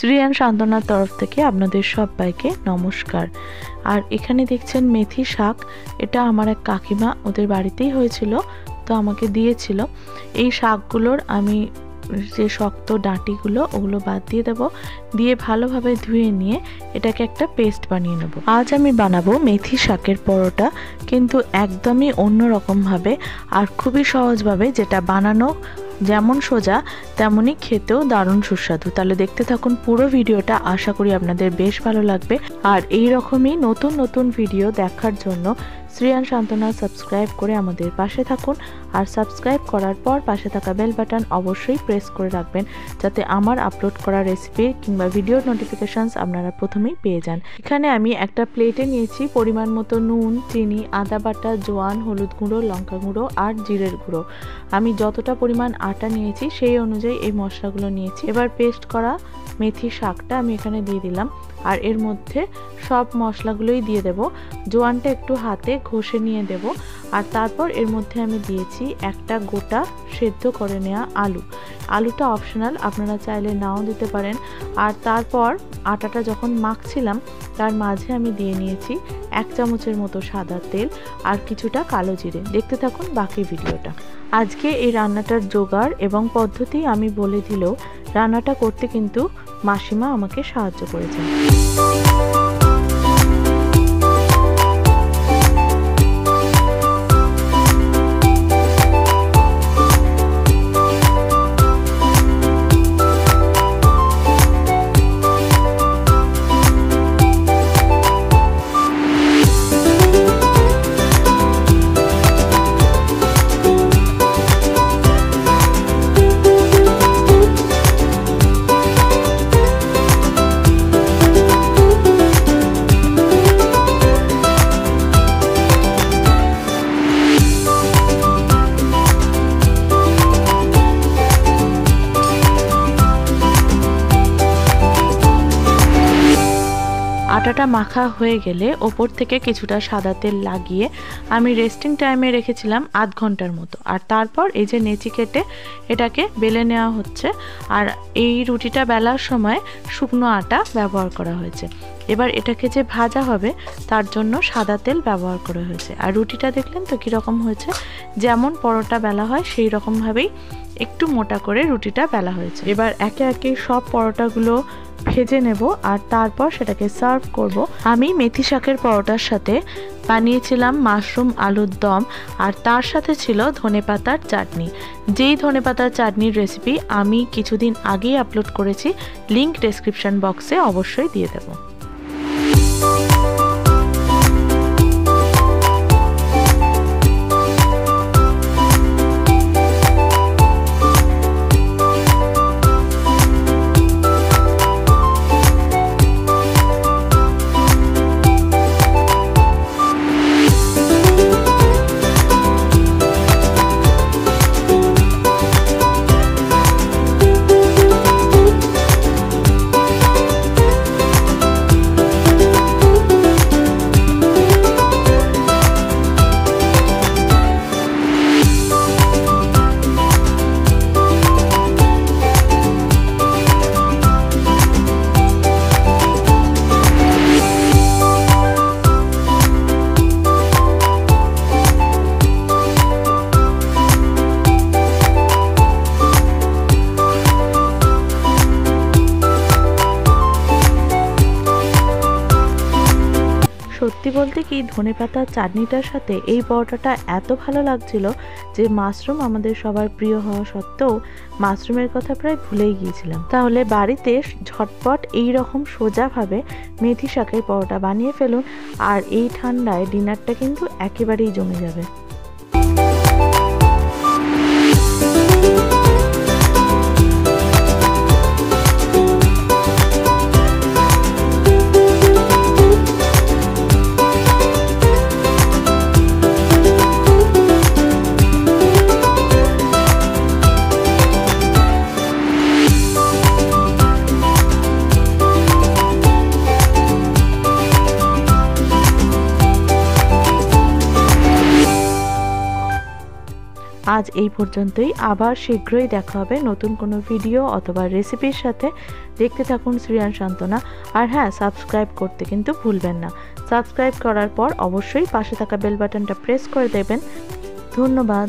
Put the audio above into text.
শ্রীয়ান সান্ত্বনার তরফ থেকে আপনাদের সবাইকে নমস্কার। আর এখানে দেখছেন মেথি শাক। এটা আমার এক কাকিমা ওদের বাড়িতেই হয়েছিল, তো আমাকে দিয়েছিল। এই শাকগুলোর আমি যে শক্ত ডাঁটিগুলো ওগুলো বাদ দিয়ে দেবো, দিয়ে ভালোভাবে ধুয়ে নিয়ে এটাকে একটা পেস্ট বানিয়ে নেব। আজ আমি বানাবো মেথি শাকের পরোটা, কিন্তু একদমই অন্যরকমভাবে আর খুবই সহজভাবে, যেটা বানানো যেমন সোজা তেমনই খেতেও দারুণ সুস্বাদু। তাহলে দেখতে থাকুন পুরো ভিডিওটা, আশা করি আপনাদের বেশ ভালো লাগবে। আর এই রকমই নতুন নতুন ভিডিও দেখার জন্য শ্রীয়ান সান্ত্বনা সাবস্ক্রাইব করে আমাদের পাশে থাকুন। আর সাবস্ক্রাইব করার পর পাশে থাকা বেল বাটন অবশ্যই প্রেস করে রাখবেন, যাতে আমার আপলোড করা রেসিপি কিংবা ভিডিওর নোটিফিকেশনস আপনারা প্রথমেই পেয়ে যান। এখানে আমি একটা প্লেটে নিয়েছি পরিমাণ মতো নুন, চিনি, আদা বাটা, জোয়ান, হলুদ গুঁড়ো, লঙ্কা গুঁড়ো আর জিরের গুঁড়ো। আমি যতটা পরিমাণ আটা নিয়েছি সেই অনুযায়ী এই মশলাগুলো নিয়েছি। এবার পেস্ট করা মেথি শাকটা আমি এখানে দিয়ে দিলাম, আর এর মধ্যে সব মশলাগুলোই দিয়ে দেব। জোয়ানটা একটু হাতে ঘষে নিয়ে দেব। আর তারপর এর মধ্যে আমি দিয়েছি একটা গোটা সেদ্ধ করে নেওয়া আলু। আলুটা অপশনাল, আপনারা চাইলে নাও দিতে পারেন। আর তারপর আটাটা যখন মাখছিলাম তার মাঝে আমি দিয়ে নিয়েছি 1 চামচের মতো সাদা তেল আর কিছুটা কালো জিরে। দেখতে থাকুন বাকি ভিডিওটা। আজকে এই রান্নাটার জোগাড় এবং পদ্ধতি আমি বলে দিলেও রান্নাটা করতে কিন্তু মাসিমা আমাকে সাহায্য করেছেন। আটাটা মাখা হয়ে গেলে ওপর থেকে কিছুটা সাদা তেল লাগিয়ে আমি রেস্টিং টাইমে রেখেছিলাম আধ ঘন্টার মতো। আর তারপর এই যে নেচি কেটে এটাকে বেলে নেওয়া হচ্ছে। আর এই রুটিটা বেলার সময় শুকনো আটা ব্যবহার করা হয়েছে। এবার এটাকে যে ভাজা হবে তার জন্য সাদা তেল ব্যবহার করা হয়েছে। আর রুটিটা দেখলেন তো কীরকম হয়েছে, যেমন পরোটা বেলা হয় সেই রকমভাবেই একটু মোটা করে রুটিটা বেলা হয়েছে। এবার একে একে সব পরোটাগুলো ভেজে নেব আর তারপর সেটাকে সার্ভ করব। আমি মেথি শাকের পরোটার সাথে বানিয়েছিলাম মাশরুম আলুর দম, আর তার সাথে ছিল ধনেপাতার চাটনি। যেই ধনেপাতার চাটনির রেসিপি আমি কিছুদিন আগেই আপলোড করেছি, লিংক ডেসক্রিপশন বক্সে অবশ্যই দিয়ে দেবো। সত্যি বলতে কি, ধনেপাতার চাটনিটার সাথে এই পরোটাটা এত ভালো লাগছিল যে মাশরুম আমাদের সবার প্রিয় হওয়া সত্ত্বেও মাশরুমের কথা প্রায় ভুলেই গিয়েছিলাম। তাহলে বাড়িতে ঝটপট এই রকম সোজাভাবে মেথি শাকের পরোটা বানিয়ে ফেলুন, আর এই ঠান্ডায় ডিনারটা কিন্তু একেবারেই জমে যাবে। আজ এই পর্যন্তই। আবার শীঘ্রই দেখা হবে নতুন কোনো ভিডিও অথবা রেসিপির সাথে। দেখতে থাকুন শ্রিয়ান সান্ত্বনা। আর হ্যাঁ, সাবস্ক্রাইব করতে কিন্তু ভুলবেন না। সাবস্ক্রাইব করার পর অবশ্যই পাশে থাকা বেল বাটনটা প্রেস করে দেবেন। ধন্যবাদ।